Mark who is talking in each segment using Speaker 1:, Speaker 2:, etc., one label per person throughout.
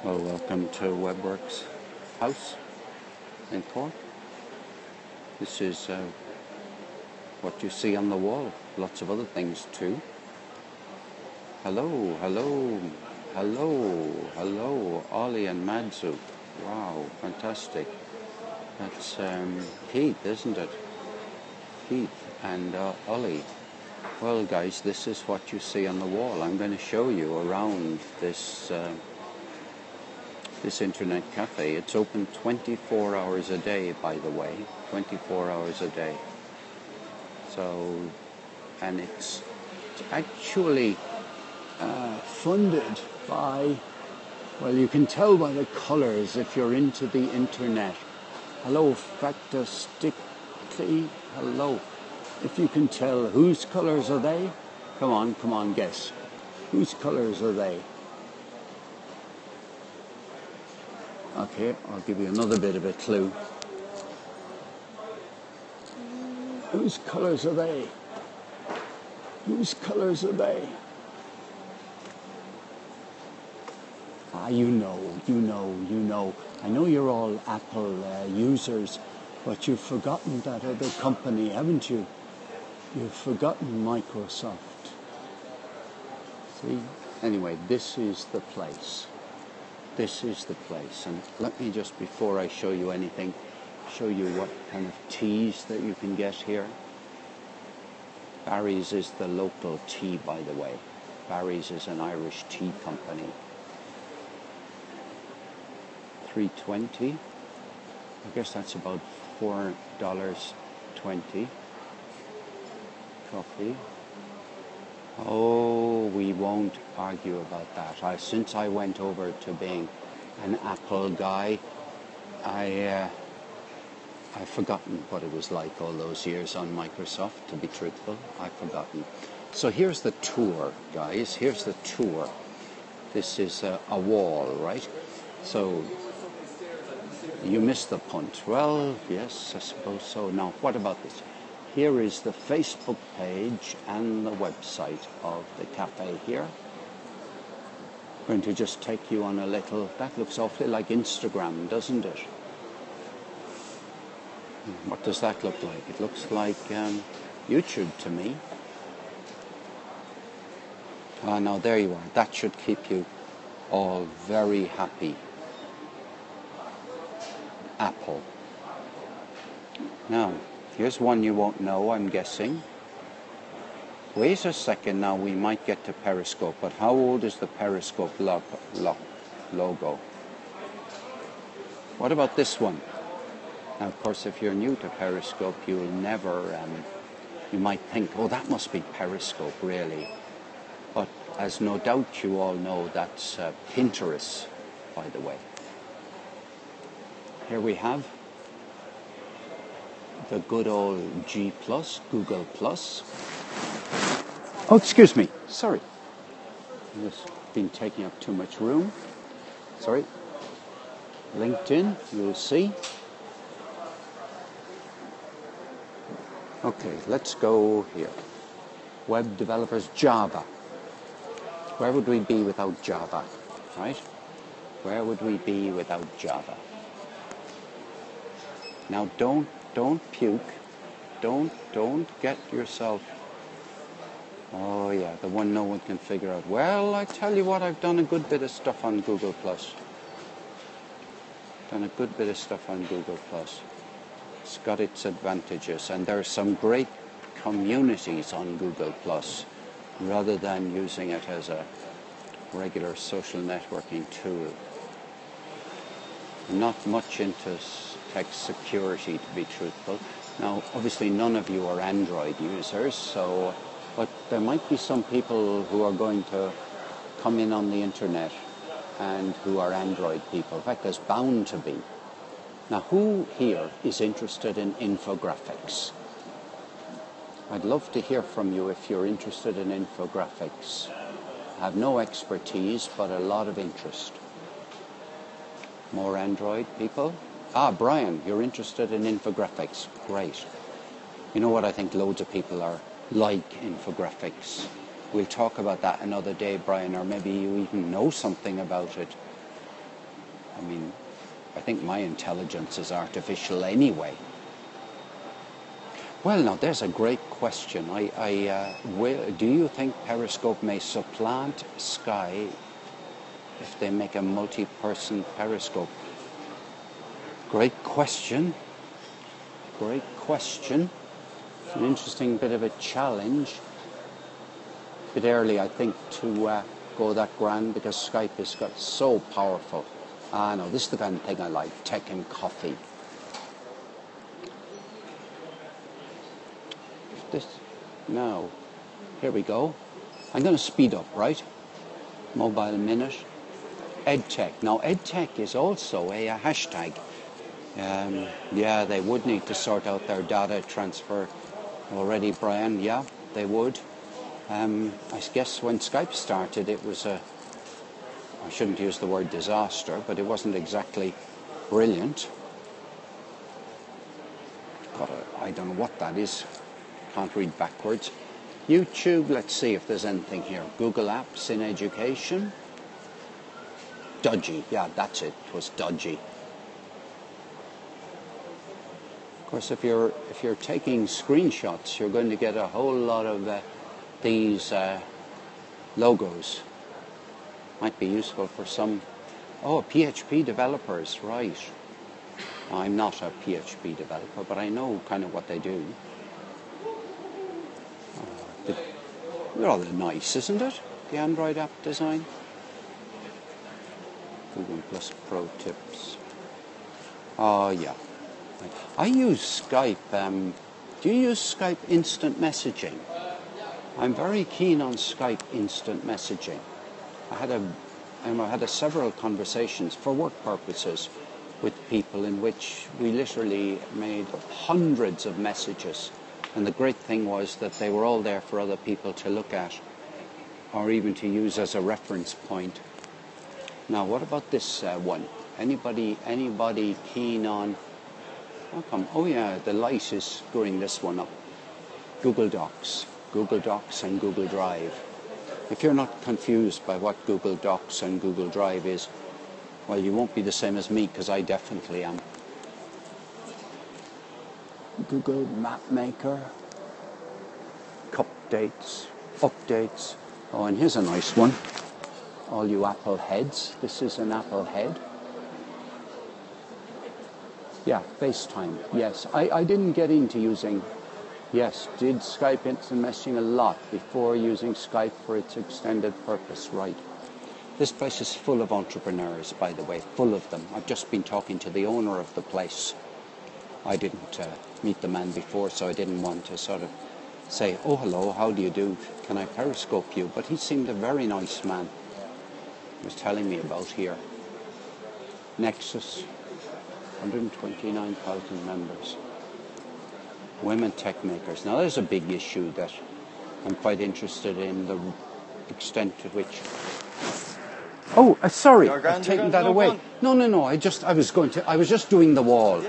Speaker 1: Well, welcome to WebWorkHouse in Cork. This is what you see on the wall. Lots of other things too. Hello, hello, hello, hello, Ollie and Madzu. Wow, fantastic. That's Keith, isn't it? Keith and Ollie. Well, guys, this is what you see on the wall. I'm going to show you around this internet cafe. It's open 24 hours a day, by the way, 24 hours a day. So, and it's actually funded by, well, you can tell by the colors if you're into the internet. Hello, Factastically, hello. If you can tell, whose colors are they? Come on, guess. Whose colors are they? Okay, I'll give you another bit of a clue. Whose colours are they? Whose colours are they? Ah, you know. I know you're all Apple users, but you've forgotten that other company, haven't you? You've forgotten Microsoft. See? Anyway, this is the place. This is the place, and let me just, before I show you anything, show you what kind of teas that you can get here. Barry's is the local tea, by the way. Barry's is an Irish tea company. $3.20. I guess that's about $4.20. Coffee. Oh, we won't argue about that. Since I went over to being an Apple guy, I've forgotten what it was like all those years on Microsoft, to be truthful. I've forgotten. So here's the tour, guys. Here's the tour. This is a wall, right? So you missed the punch. Well, yes, I suppose so. Now, what about this? Here is the Facebook page and the website of the cafe here. I'm going to just take you on a little, that looks awfully like Instagram, doesn't it? What does that look like? It looks like YouTube to me. Ah, no, there you are. That should keep you all very happy. Apple. Now, here's one you won't know, I'm guessing. Wait a second now, we might get to Periscope, but how old is the Periscope logo? What about this one? Now, of course, if you're new to Periscope, you'll never, you might think, oh, that must be Periscope, really. But as no doubt you all know, that's Pinterest, by the way. Here we have the good old G+, Google+. Oh, excuse me, sorry. I've been taking up too much room. Sorry. LinkedIn, you'll see. Okay, let's go here. Web developers, Java. Where would we be without Java, right? Where would we be without Java? Now, don't puke. Don't get yourself. Oh yeah, the one no one can figure out. Well, I tell you what, I've done a good bit of stuff on Google+. Done a good bit of stuff on Google+. It's got its advantages, and there are some great communities on Google+, rather than using it as a regular social networking tool. I'm not much into tech security, to be truthful. Now, obviously, none of you are Android users, so, but there might be some people who are going to come in on the internet and who are Android people. In fact, there's bound to be. Now, who here is interested in infographics? I'd love to hear from you if you're interested in infographics. I have no expertise, but a lot of interest. More Android people? Ah, Brian, you're interested in infographics. Great. You know what, I think loads of people are like infographics. We'll talk about that another day, Brian, or maybe you even know something about it. mean, I think my intelligence is artificial anyway. Well, now there's a great question. Do you think Periscope may supplant Sky if they make a multi-person Periscope? Great question. Great question. It's an interesting bit of a challenge. A bit early, I think, to go that grand because Skype has got so powerful. No, this is the kind of thing I like, tech and coffee. Now, here we go. I'm going to speed up, right? Mobile minute. EdTech. Now, EdTech is also a hashtag. Yeah, they would need to sort out their data transfer already, Brian. Yeah, they would. I guess when Skype started, it was I shouldn't use the word disaster, but it wasn't exactly brilliant. God, I don't know what that is. Can't read backwards. YouTube, let's see if there's anything here. Google Apps in education. Dodgy. Yeah, that's it. It was dodgy. Of course, if you're taking screenshots, you're going to get a whole lot of these logos. Might be useful for some. Oh, PHP developers, right. I'm not a PHP developer, but I know kind of what they do. Rather nice, isn't it? The Android app design. Google Plus Pro tips. Oh, yeah. I use Skype. Do you use Skype instant messaging? I'm very keen on Skype instant messaging. I had several conversations for work purposes with people in which we literally made hundreds of messages. And the great thing was that they were all there for other people to look at or even to use as a reference point. Now, what about this one? Anybody keen on... How come? Oh, yeah, the light is screwing this one up. Google Docs. Google Docs and Google Drive. If you're not confused by what Google Docs and Google Drive is, well, you won't be the same as me, because I definitely am. Google Map Maker, updates. Oh, and here's a nice one. All you Apple heads. This is an Apple head. Yeah, FaceTime. Yes, I didn't get into using. Yes, did Skype instant messaging a lot before using Skype for its extended purpose. Right. This place is full of entrepreneurs, by the way, full of them. I've just been talking to the owner of the place. I didn't meet the man before, so I didn't want to sort of say, oh, hello, how do you do? Can I Periscope you? But he seemed a very nice man. He was telling me about here. Nexus, 129,000 members. Women tech makers. Now, there's a big issue that I'm quite interested in, the extent to which... Oh, sorry, I've taken that away. No. I was just doing the wall.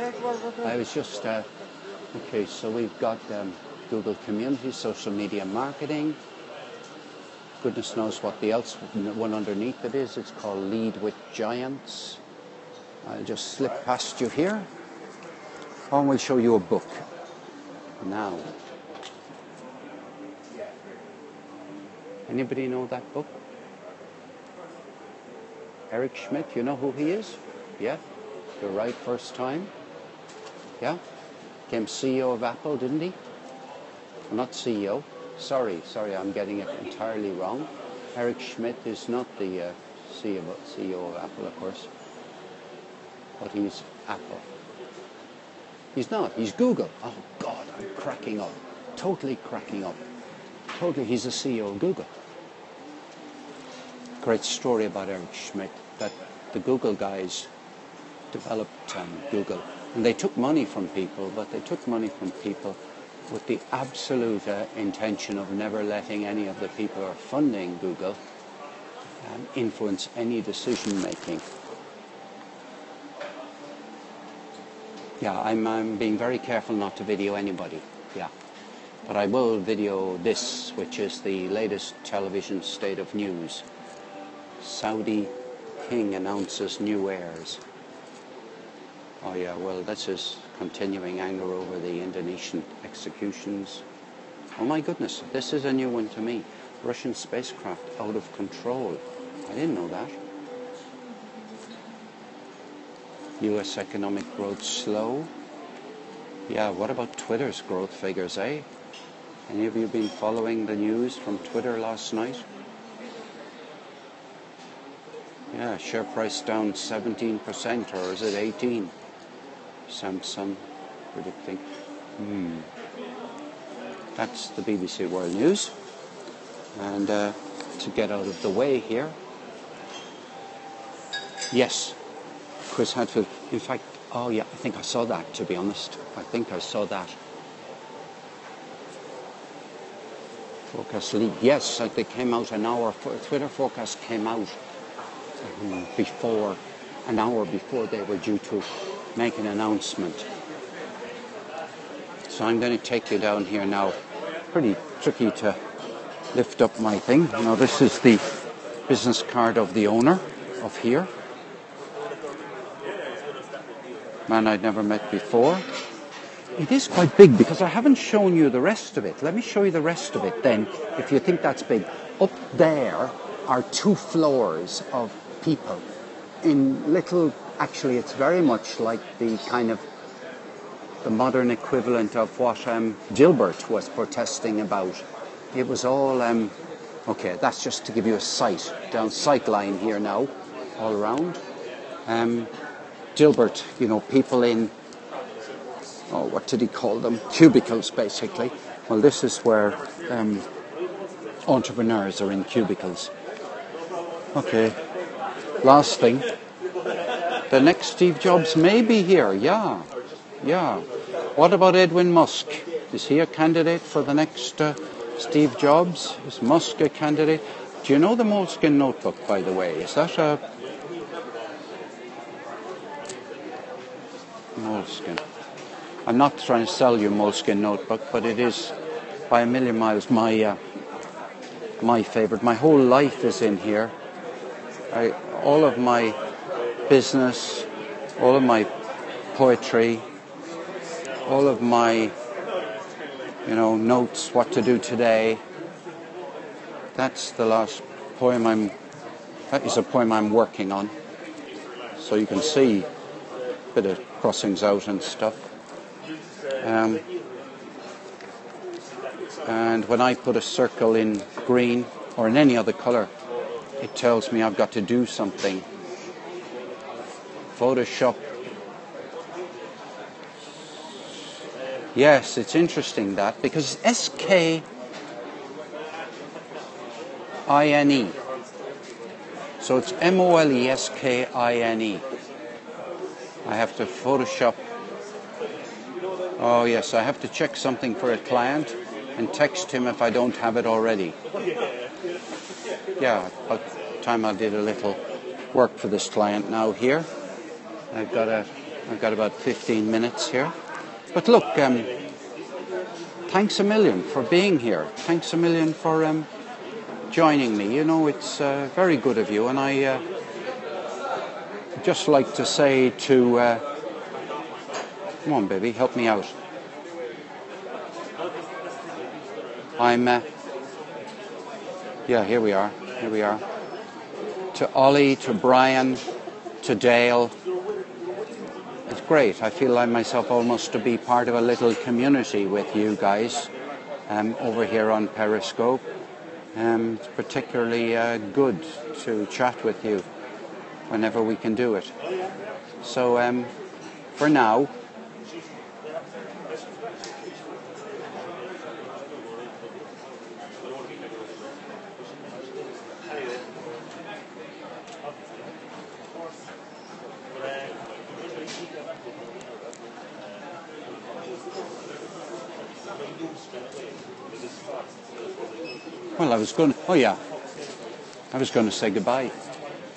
Speaker 1: I was just, okay, so we've got Google Community, social media marketing. Goodness knows what the else one underneath it is. It's called Lead with Giants. I'll just slip past you here. And we'll show you a book. Now. Anybody know that book? Eric Schmidt, you know who he is? Yeah? You're right, first time? Yeah? Became CEO of Apple, didn't he? Well, not CEO. Sorry, I'm getting it entirely wrong. Eric Schmidt is not the CEO of Apple, of course. But he's Apple. He's not. He's Google. Oh, God, I'm cracking up. Totally cracking up. Totally, he's the CEO of Google. Great story about Eric Schmidt, that the Google guys developed Google. And they took money from people, but they took money from people with the absolute intention of never letting any of the people who are funding Google influence any decision making. Yeah, I'm being very careful not to video anybody, yeah. But I will video this, which is the latest television state of news. Saudi king announces new heirs. Oh yeah, well, this is continuing anger over the Indonesian executions. Oh my goodness, this is a new one to me. Russian spacecraft out of control. I didn't know that. US economic growth slow. Yeah, what about Twitter's growth figures, eh? Any of you been following the news from Twitter last night? Yeah, share price down 17%, or is it 18%? Samsung predicting. That's the BBC World News. And to get out of the way here, yes, Chris Hadfield. In fact, oh yeah, I think I saw that, to be honest. I think I saw that. Forecast leak. Yes, they came out an hour. Twitter forecast came out before, an hour before they were due to make an announcement. So I'm going to take you down here now. Pretty tricky to lift up my thing. Now this is the business card of the owner of here. Man I'd never met before. It is quite big because I haven't shown you the rest of it. Let me show you the rest of it then, if you think that's big. Up there are 2 floors of people in little, actually it's very much like the kind of the modern equivalent of what Gilbert was protesting about. It was all, okay, that's just to give you a sight, down sight line here now, all around. Gilbert, you know, people in, oh, what did he call them? Cubicles, basically. Well, this is where entrepreneurs are in cubicles. Okay, last thing. The next Steve Jobs may be here, yeah. What about Edwin Musk? Is he a candidate for the next Steve Jobs? Is Musk a candidate? Do you know the Moleskine notebook, by the way? Is that a... Moleskine. I'm not trying to sell you Moleskine notebook, but it is by a million miles my favourite. My whole life is in here. All of my business, all of my poetry, all of my, notes, what to do today. That's the last poem that is a poem I'm working on. So you can see a bit of crossings out and stuff. And when I put a circle in green or in any other colour, it tells me I've got to do something. Photoshop. Yes, it's interesting that, because S-K-I-N-E. So it's M-O-L-E-S-K-I-N-E. I have to Photoshop. Oh yes, I have to check something for a client and text him if I don't have it already. Yeah, about time I did a little work for this client now here. I've got about 15 minutes here. But look, thanks a million for being here. Thanks a million for joining me. It's very good of you, and I just like to say to... come on, baby, help me out. Here we are. To Ollie, to Brian, to Dale. It's great. I feel like myself almost to be part of a little community with you guys over here on Periscope. It's particularly good to chat with you whenever we can do it. So for now, well, I was going to say goodbye.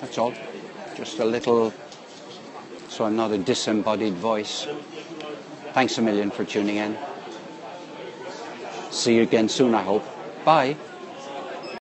Speaker 1: That's all. Just a little, so I'm not a disembodied voice. Thanks a million for tuning in. See you again soon, I hope. Bye.